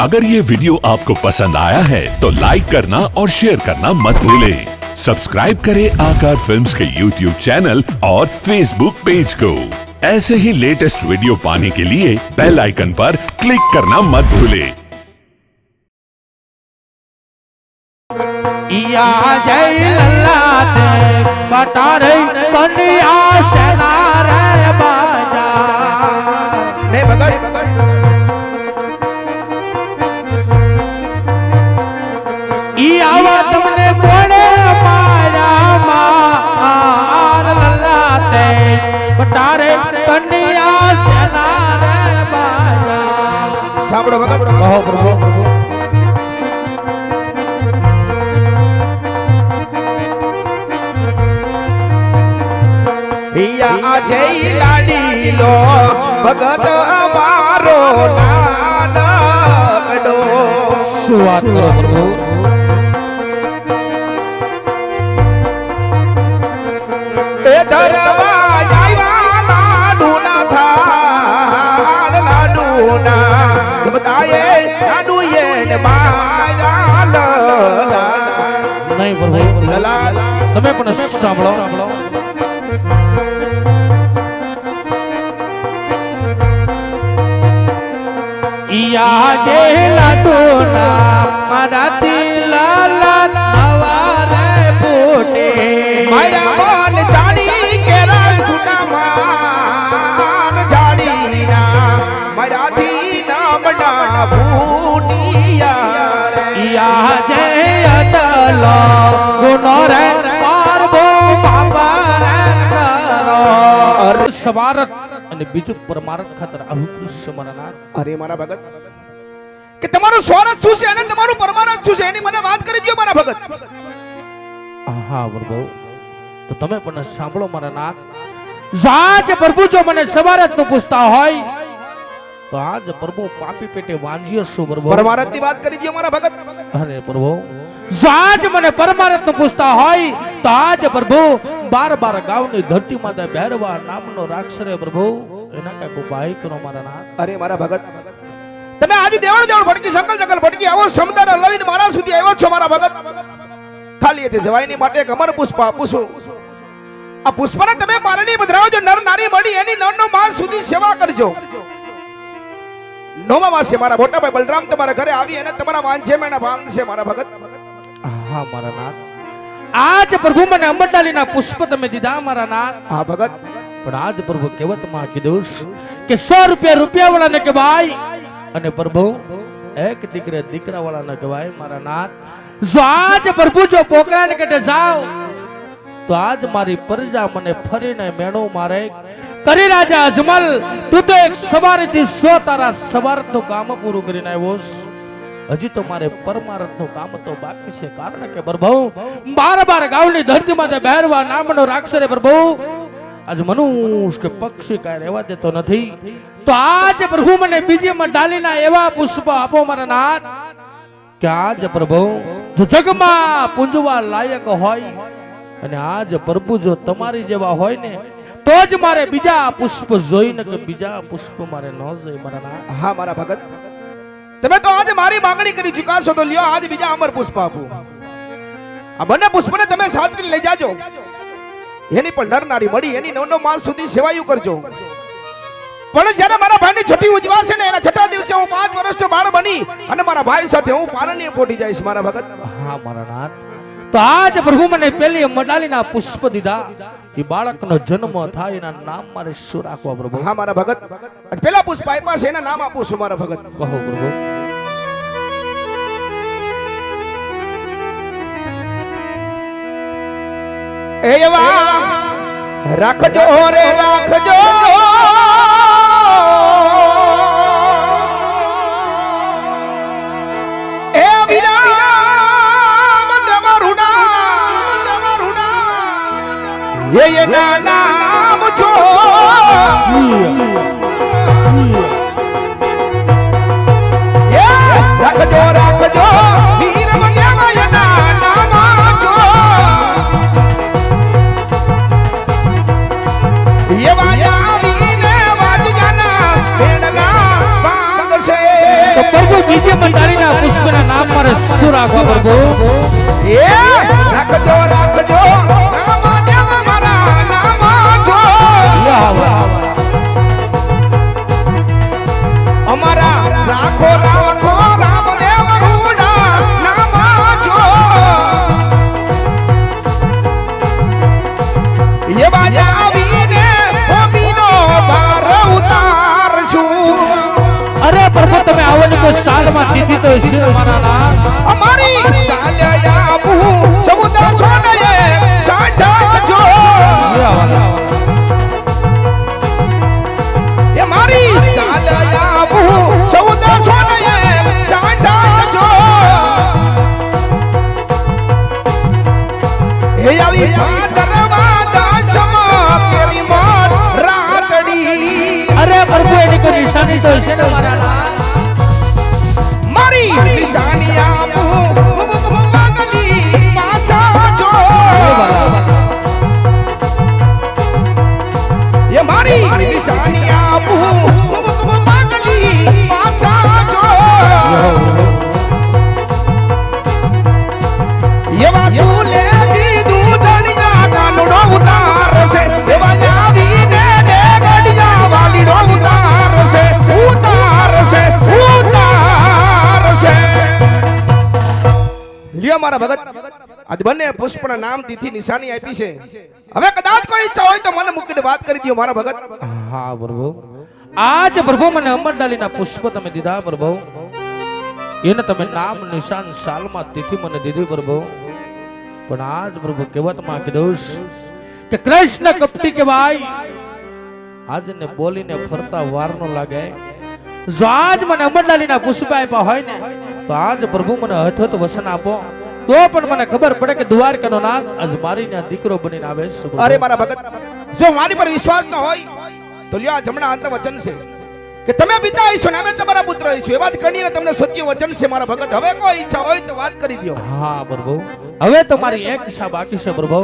अगर ये वीडियो आपको पसंद आया है तो लाइक करना और शेयर करना मत भूलें। सब्सक्राइब करें आकार फिल्म्स के YouTube चैनल और Facebook पेज को। ऐसे ही लेटेस्ट वीडियो पाने के लिए बेल आइकन पर क्लिक करना मत भूलें। या जय लल्ला ते बटारे कन्या सेना रे बाजा ने भगत ई आवा तुमने कोने माया मार लल्ला ते बटारे कन्या सेना रे बाजा। સાંભળો ભગત कहो प्रभु યા જય લાડીલો ભગત અમારો નાનકડો શું વાત કરો પ્રભુ એ ધરવા આવ્યા લાડુના થાળ લાડુના બતાયે લાડુ એને માયા લલા નહીં પ્રભુ લલા તમે પણ સાંભળો યા જે લાડુના મારાથી લાલા નવારે ફૂટે મારા મન જાણી કેરા છૂટામાં જાણીના મારાથી નામના ભૂટિયા રે યા જે અટલો ગુનો રે પારબો બાપા રે કરો સવારત અને બીજું પરમારથ ખાતર આવું કૃષ્ણ મારા અરે મારા ભગત કે તમારું સ્વાર્થ શું છે અને તમારું પરમારથ શું છે એની મને વાત કરી દો મારા ભગત હા પ્રભુ તો તમે પણ સાંભળો મારા નાથ આજ પ્રભુ જો મને સવારત નું પૂછતા હોય તો આજ પ્રભુ પાપી પેટે વાંજ્યો શું પ્રભુ પરમારથ ની વાત કરી દો મારા ભગત અરે પ્રભુ આજ મને પરમારથ નું પૂછતા હોય તો આજ પ્રભુ 12 ગામની ધરતી માતા ભૈરવા નામનો રાક્ષસ રે પ્રભુ એના કઈ ઉપાય કરો મારા નાથ અરે મારા ભગત તમે આજે દેવળ દેવળ ભટકી સંકલ જંગલ ભટકી આવો સમદાર લઈને મારા સુધી આવ્યો છો મારા ભગત ખાલી એથી જવાયની માટે એક અમર પુષ્પ આપું છું આ પુષ્પને તમે પારણી બદરાવજો નર નારી મળી એની નરનો માસ સુધી સેવા કરજો નોમા માસે મારા મોટા ભાઈ બલરામ તમારા ઘરે આવી અને તમારા વાંચે મેના ભાંગ છે મારા ભગત હા મારા નાથ આજ પ્રભુ મને અંબરડાલીના પુષ્પ તમે દીધા મારા નાથ હા ભગત પણ આજ પ્રભુ કહેવતમાં કીધું કે 100 રૂપિયા વાળાને કહેવાય અને પ્રભુ એક દીકરા વાળાને કહેવાય મારા નાથ જો આજ પ્રભુ જો પોકરાને કટે જાવ તો આજ મારી પ્રજા મને ફરીને મેણો મારે કરી રાજા અજમલ તું તો એક સવારથી 100 તારા સવારનું કામ પૂરું કરીને આવ્યો હજી તો મારે પરમારથનું કામ તો બાકી છે કારણ કે પ્રભુ 12 ગામની ધરતીમાં જે ભૈરવા નામનો રાક્ષસ રે પ્રભુ આજ મનુષ્ય કે પક્ષી કાંઈ રહેવા દેતો નથી તો આજ પ્રભુ મને બીજીમાં ડાલીના એવા પુષ્પ આપો મારા નાથ કે આજ પ્રભુ જો જગમાં પૂંજવા લાયક હોય અને આજ પ્રભુ જો તમારી જેવા હોય ને તો જ મારે બીજા પુષ્પ જોઈને કે બીજા પુષ્પ મારે ન જોઈ મારા નાથ હા મારા ભગત તમે તો આજે મારી માંગણી કરી ચુકાશો તો લ્યો આજ બીજા અમર પુષ્પ આપું આ બંને પુષ્પને તમે સાથ કરી લઈ જાજો એની પણ નર નારી મળી એની 9 માસ સુધી સેવાયું કરજો પણ જ્યારે મારા ભાઈની છઠ્ઠી ઉજવાશે ને એના છઠ્ઠા દિવસે હું 5 વર્ષનો બાળ બની અને મારા ભાઈ સાથે હું પારણીએ પોટી જઈશ મારા ભગત હા મારા નાથ તો આજ પ્રભુ મને પેલી મડાલીના પુષ્પ દીધા એ બાળકનો જન્મ થાય એના નામ મારે શું રાખવા પ્રભુ હા મારા ભગત પેલા પુષ્પ આપ્યા છે એના નામ આપું છું મારા ભગત કહો પ્રભુ એવા રાખજો રે રાખજો એ વિરામ તમારું નામ એના નામ છો રાખજો રાખજો વીર મંગ્યા એના નામ છો એવા આવીને વાજ જાના ભેડલા ભાંગ છે પ્રભુ પ્રભુ બીજે મંડારીના પુષ્પના નામ મારે શું રાખવા પ્રભુ? એ રાખજો રાખજો નામ દેવ મારા નામ જો વાહ વાહ અમારા રાખો રાખો રામદેવ રૂડા નામ જો એ બાજાવીને ઓબીનો બાર ઉતારશું. અરે પ્રભુ તમે આવવાની કોઈ સાલમાં દીધી તો છે મારા નામ. અમારી સાલ્યાબુ સમુદ્ર સોનયે સાંઢા જો એ મારી સાલ્યાબુ સમુદ્ર સોનયે સાંઢા જો એ આવી ભાદરવા દાસમાં કેરી મોત રાતડી. અરે પ્રભુ એની કોઈ નિશાની તો છે ને મારા નામ. મારી નિશાની આપું પાગલી પાછા જો એ મારી નિશાની આપું પાગલી પાછા જો એવા ચૂલે દીધું ધણિયા કાનુડો ઉતારશે એવા જાવીને ગડિયા વાલીડો ઉતારશે ઉતારશે ઉતારશે. લ્યો મારા ભગત આજ બંને પુષ્પના નામ તીથી નિશાની આપી છે. હવે કદાચ કોઈ ઈચ્છા હોય તો મને મૂકીને વાત કરી દો મારા ભગત. હા પ્રભુ આજ પ્રભુ મને અમરડાલીના પુષ્પ તમે દીધા પ્રભુ. એને તમે નામ નિશાન સાલમાં તિથિ મને દીધી પ્રભુ. પણ આજ પ્રભુ કહેવતમાં કીધું કે કૃષ્ણ કપટી કહેવાય. આજને બોલીને ફરતા વાર ન લાગે. જો આજ મને અમરડાલીના પુષ્પ આપ્યા હોય ને તો આજ પ્રભુ મને હથોત વસન આપો તો પણ મને ખબર પડે કે દ્વારકાનો નાથ આજ મારીને દીકરો બનીને આવે છે. અરે મારા ભગત જો મારી પર વિશ્વાસ ન હોય તો લ્યો આ જમણા હાથના વચન છે કે તમે પિતા હશો ને અમે તમારા પુત્ર હશું. એ વાત કરીને તમને સત્ય વચન છે મારા ભગત. હવે કોઈ ઈચ્છા હોય તો વાત કરી દો. હા પ્રભુ હવે તમારી એક ઈચ્છા બાકી છે પ્રભુ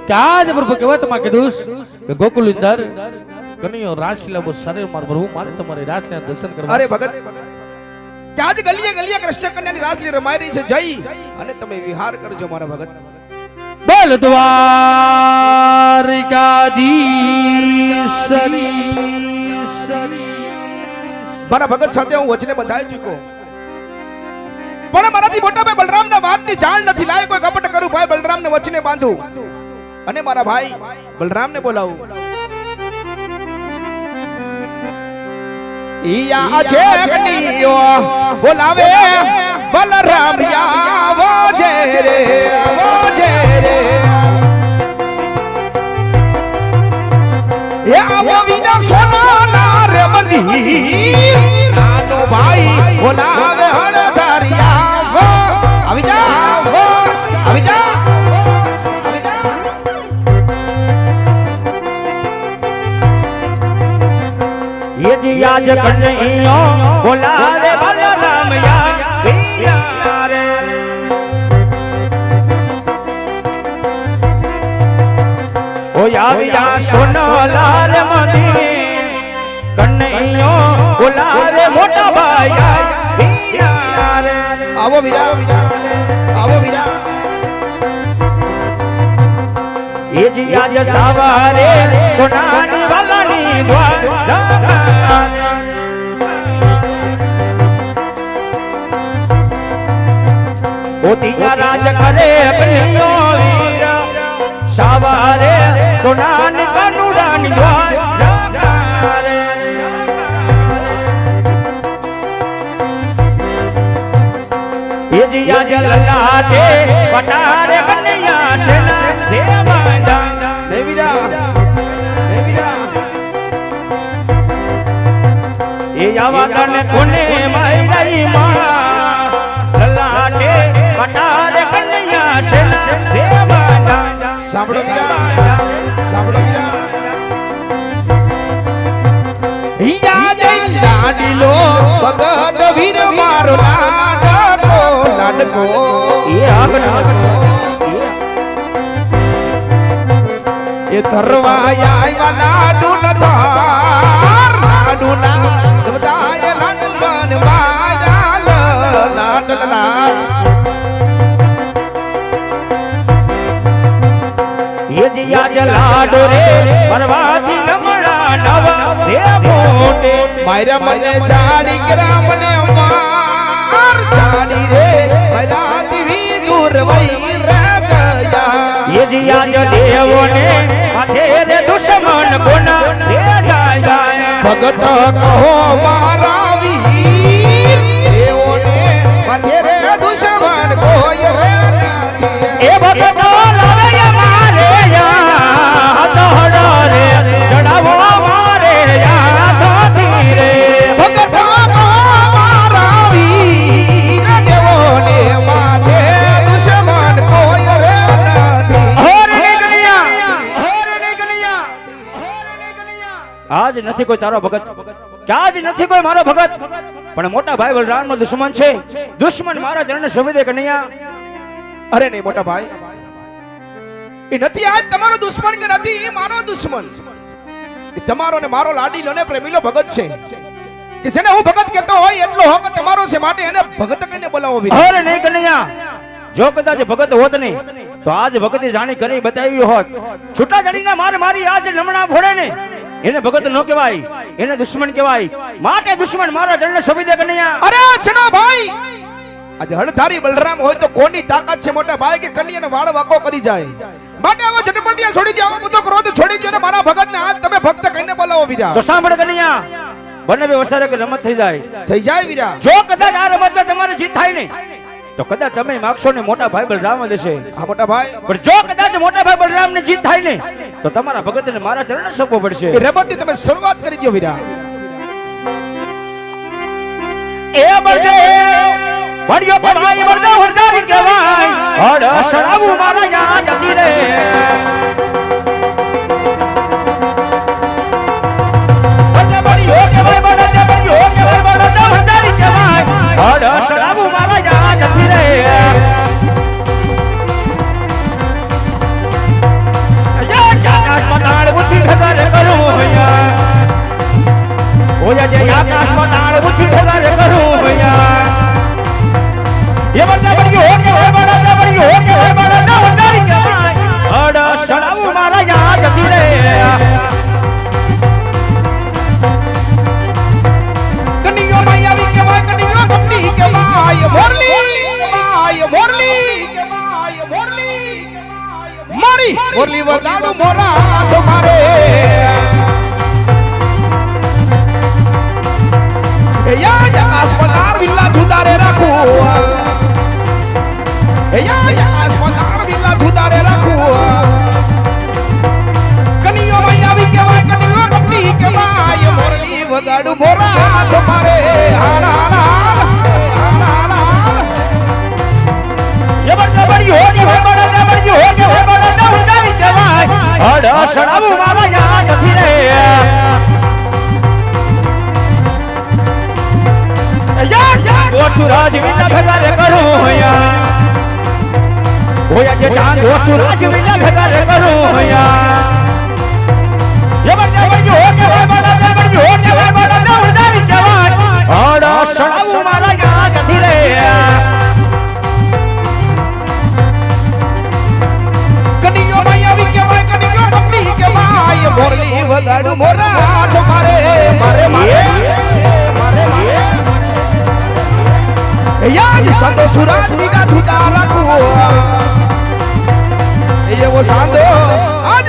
કે આજ પ્રભુ કહેવતમાં કીધું કે ગોકુલિંદર કનૈયો રાસલીલા શરીર માર પ્રભુ મારે તમારી રાસલીલા દર્શન કરવા. અરે ભગત કે આજ ગલીએ ગલીએ કૃષ્ણ કન્યાની રાસલીલા રમાઈ રહી છે. જઈ અને તમે વિહાર કરજો મારા ભગત. બોલ દ્વારિકાધીશની મારા ભગત સાથે હું વચને બંધાઈ ચૂક્યો પણ મારાથી મોટા ભાઈ બલરામના વાતની જાણ નથી. લાય કોઈ કપટ કરું ભાઈ બલરામને વચને બાંધું અને મારા ભાઈ બલરામને બોલાવું. ઈયા છે કટીયો બોલાવે બલરામ આવો છે રે આવો છે રે એ આવો વિના સોનાના રે મંદિર નાનો ભાઈ બોલાવે હળધારિયા આવી જા આવી જા. ये जी आज कन्हैया बोलावे बलराम यार ओ याविया सोनो लाल मनी कन्हैया बोलावे मोटा भाई यार આવો વીરા આવો વીરા. ये जी आज सवारे सोनानी वालानी द्वार ओतिया राज करे अपनियो वीर सवारे सोनानी कानूरानी द्वार ये जी आज ललाटे पटारे कन्हैया सेना देवा નહીં વીરા નહીં વીરા. ये यावतन कोने माई रही मां ललाटे पटारे कन्हैया सेना देवा સાંભળો વીરા સાંભળો વીરા. ઈયા જઈ લાડીલો ભગત વીર મારો લાડકો લાડકો ये आगना એ ધરવાયા આવ્યા લાડુ નધાર લાડુ ના બધાય લંબન માયા લાડો રે પરવાથી લમણા નવા રે મોટે મારા મને જાડી કરા મને માર જાડી રે મારાથી વી દૂર વઈ રે ગયા એ જી આજ દેવોને માથે રે દુશ્મન કોના રે જાય ભગત કહો મારા વીર દેવોને માથે રે દુશ્મન કોઈ રે એ ભગત લાવે મારે યા દોડો રે ચડાવો મારે યા ધોતી રે ભગત કહો મારા વીર દેવોને માથે દુશ્મન કોઈ રે આજ નથી કોઈ તારો ભગત કે આજ નથી કોઈ મારો ભગત પણ મોટા ભાઈ બલરામ નો દુશ્મન છે દુશ્મન મારા ચરણ સુવિધે કનૈયા અરે નહીં મોટા ભાઈ એ નથી આજ તમારો દુશ્મન કે નથી એ મારો દુશ્મન એ તમારો ને મારો લાડીલો ને પ્રેમીલો ભગત છે કે જેને હું ભગત કહેતો હોય એટલો હક તમારો છે માટે એને ભગત કહીને બોલાવો વિના અરે નહીં કનૈયા જો કદાચ ભગત હોત નહીં તો આજ ભગતી જાણી કરી બતાવી હોત છૂટા જડીને મારી આજ લમણા ભોળે ને એને ભગત ન કહેવાય એને દુશ્મન કહેવાય માટે દુશ્મન મારા ચરણ સુવિધે કનૈયા અરે છના ભાઈ આજે હળધારી બલરામ હોય તો કોની તાકાત છે મોટા ભાઈ કે કન્યાને વાળ વાકો કરી જાય માટે આવો ઝટપટિયા છોડી દે આવો બધો ક્રોધ છોડી દે અને મારા ભગતને આજ તમે ભક્ત કહીને બોલાવો વીરા તો સાંભળ કનૈયા બંને બે વસારે કે રમત થઈ જાય વીરા જો કદાચ આ રમતમાં તમારી જીત થાય ને તો કદાચ તમે માગશો ને મોટા ભાઈ બલરામ દેશે આ મોટા ભાઈ પણ જો કદાચ મોટા ભાઈ બલરામ ને જીત થાય ને તો તમારા ભગતને મારા ચરણ સોંપવો પડશે એ રમતની તમે શરૂઆત કરી દો વીરા એ બળદે વડિયો કે ભાઈ બળદો વરદારી કહેવાય હડ સડાવું મારા યાદ જતી રે બળદે વડિયો કે ભાઈ બળદે વડિયો કે ભાઈ બળદો વરદારી કહેવાય હડ સડાવું મારા યાદ જતી રે આકાશ પતાળ બુદ્ધિ ઢગર કરું હોયા ઓયા જે આકાશ પતાળ બુદ્ધિ ઢગર કરું હોયા એ બળદા બળ્યો હો કે બળદા બળ્યો હો કે બળદા વંદારી કહેવાય હડ સડાવું મારા યાદ જતી રે કન્યો માયાવી કહેવાય કન્યો ભક્તિ કહેવાય મોરલી મારી મોરલી વગાડું મોરા તમારે એ યા આકાશ પતાર વિલ્લા જુદારે રાખું એ યા આકાશ પતાર વિલ્લા જુદારે રાખું કન્યો માયાવી કહેવાય કન્યો ભક્તિ કહેવાય મોરલી વગાડું મોરા તમારે હાલ હાલ હાલ હાલ હાલ એ બળદા બળ્યો હો કે બળદા બળ્યો હો કે બળદા વંદારી કહેવાય હડ સડાવું મારા યાદ જતી રે સુરાજ વિના ભેગા રે કરું હોયા જે ચાંદ સુરાજ વિના ભેગા રે કરું હોયા એ બળદા બળ્યો હો કે બળદા બળ્યો હો કે બળદા વરદારી કહેવાય હડ સડાવું મારા યાદ જતી રે કન્યો માયાવી કહેવાય કન્યો ભક્તિ કહેવાય મોરલી વગાડું મોરા તમારે મારે મારે યાદ સાંધો સુરાજ વિના જુદા રાખું એવો સાંધો આજ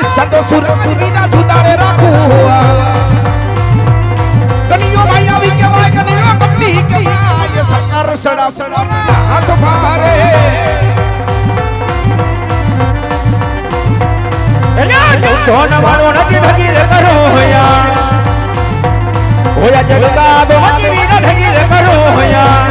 સાંધો સુરાજ વિના જુદા રે રાખું કન્યો માયાવી કહેવાય કન્યો ભક્તિ કહેવાય સકર સડા સડા હાથ ભારે સોન મારો નથી ભગી રે કરો હોયા જગતા દો મતી વીર ભગી રે કરો હોયા